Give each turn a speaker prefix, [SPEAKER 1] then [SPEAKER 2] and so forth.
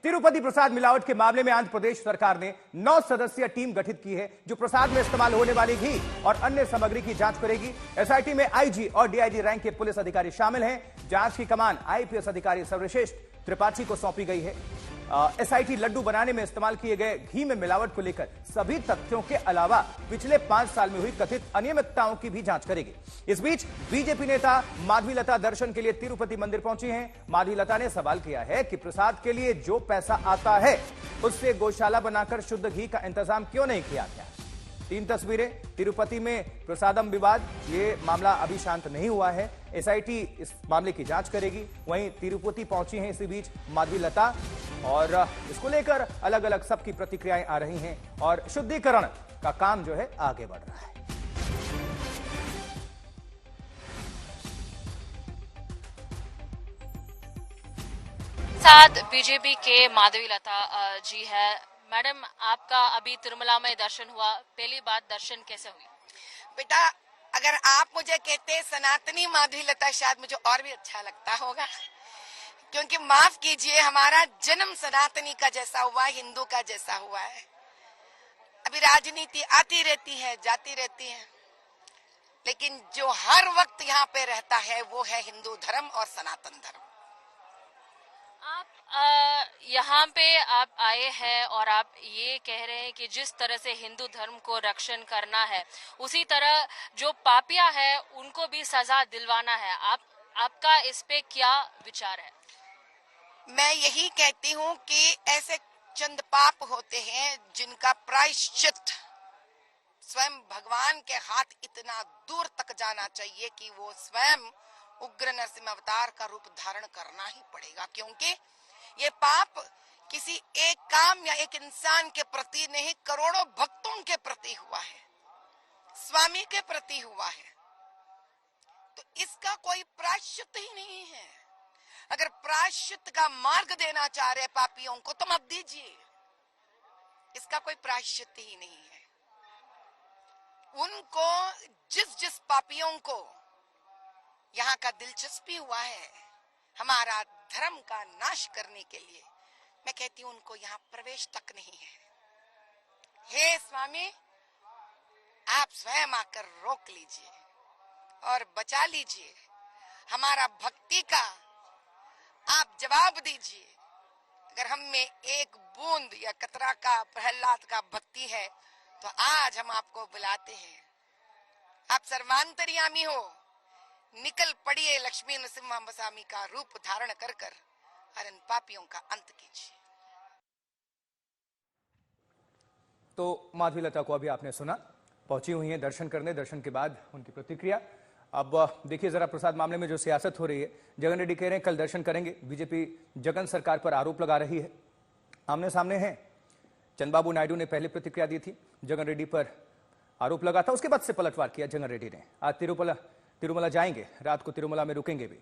[SPEAKER 1] तिरुपति प्रसाद मिलावट के मामले में आंध्र प्रदेश सरकार ने 9 सदस्यीय टीम गठित की है जो प्रसाद में इस्तेमाल होने वाली घी और अन्य सामग्री की जांच करेगी। एसआईटी में आईजी और डीआईजी रैंक के पुलिस अधिकारी शामिल हैं। जांच की कमान आईपीएस अधिकारी सर्वश्रेष्ठ त्रिपाठी को सौंपी गई है। एसआईटी लड्डू बनाने में इस्तेमाल किए गए घी में मिलावट को लेकर सभी तथ्यों के अलावा पिछले 5 साल में हुई कथित अनियमितताओं की भी जांच करेगी। इस बीच बीजेपी नेता माधवीलता दर्शन के लिए तिरुपति मंदिर पहुंची हैं। माधवीलता ने सवाल किया है कि प्रसाद के लिए जो पैसा आता है उससे गौशाला बनाकर शुद्ध घी का इंतजाम क्यों नहीं किया गया। 3 तस्वीरें तिरुपति में प्रसादम विवाद, ये मामला अभी शांत नहीं हुआ है। एसआईटी इस मामले की जांच करेगी। वहीं तिरुपति पहुंची हैं इसी बीच माधवीलता और इसको लेकर अलग अलग सबकी प्रतिक्रियाएं आ रही हैं और शुद्धिकरण का काम जो है आगे बढ़ रहा है।
[SPEAKER 2] साथ बीजेपी के माधवीलता जी है। मैडम, आपका अभी तिरुमला में दर्शन हुआ, पहली बार दर्शन कैसे हुई?
[SPEAKER 3] बेटा, अगर आप मुझे कहते सनातनी माधवीलता शायद मुझे और भी अच्छा लगता होगा, क्योंकि माफ कीजिए हमारा जन्म सनातनी का जैसा हुआ है, हिंदू का जैसा हुआ है। अभी राजनीति आती रहती है, जाती रहती है, लेकिन जो हर वक्त यहाँ पे रहता है वो है हिंदू धर्म और सनातन धर्म।
[SPEAKER 2] आप यहाँ पे आप आए हैं और आप ये कह रहे हैं कि जिस तरह से हिंदू धर्म को रक्षण करना है उसी तरह जो पापिया है उनको भी सजा दिलवाना है। आपका इस पे क्या विचार है?
[SPEAKER 3] मैं यही कहती हूँ कि ऐसे चंद पाप होते हैं जिनका प्रायश्चित स्वयं भगवान के हाथ इतना दूर तक जाना चाहिए कि वो स्वयं उग्र नरसिंह अवतार का रूप धारण करना ही पड़ेगा, क्योंकि ये पाप किसी एक काम या एक इंसान के प्रति नहीं, करोड़ों भक्तों के प्रति हुआ है, स्वामी के प्रति हुआ है। तो इसका कोई प्रायश्चित ही नहीं है। अगर प्रायश्चित का मार्ग देना चाह रहे पापियों को तो मत दीजिए, इसका कोई प्रायश्चित ही नहीं है। उनको जिस पापियों को यहाँ का दिलचस्पी हुआ है हमारा धर्म का नाश करने के लिए, मैं कहती हूँ उनको यहाँ प्रवेश तक नहीं है। हे स्वामी, आप स्वयं आकर रोक लीजिए और बचा लीजिए हमारा भक्ति का, आप जवाब दीजिए। अगर हम में एक बूंद या कतरा का प्रहलाद का भक्ति है तो आज हम आपको बुलाते हैं। आप सर्वांतर्यामी हो, निकल पड़िए लक्ष्मी नरसिम्हा का रूप धारण कर और इन पापियों का अंत कीजिए।
[SPEAKER 1] तो माधवीलता को अभी आपने सुना, पहुंची हुई हैं दर्शन करने। दर्शन के बाद उनकी प्रतिक्रिया। अब देखिए जरा प्रसाद मामले में जो सियासत हो रही है, जगन रेड्डी कह रहे हैं कल दर्शन करेंगे। बीजेपी जगन सरकार पर आरोप लगा रही है, आमने सामने है। चंद्रबाबू नायडू ने पहले प्रतिक्रिया दी थी, जगन रेड्डी पर आरोप लगा था, उसके बाद से पलटवार किया जगन रेड्डी ने। आज तिरुमला जाएंगे, रात को तिरुमला में रुकेंगे भी।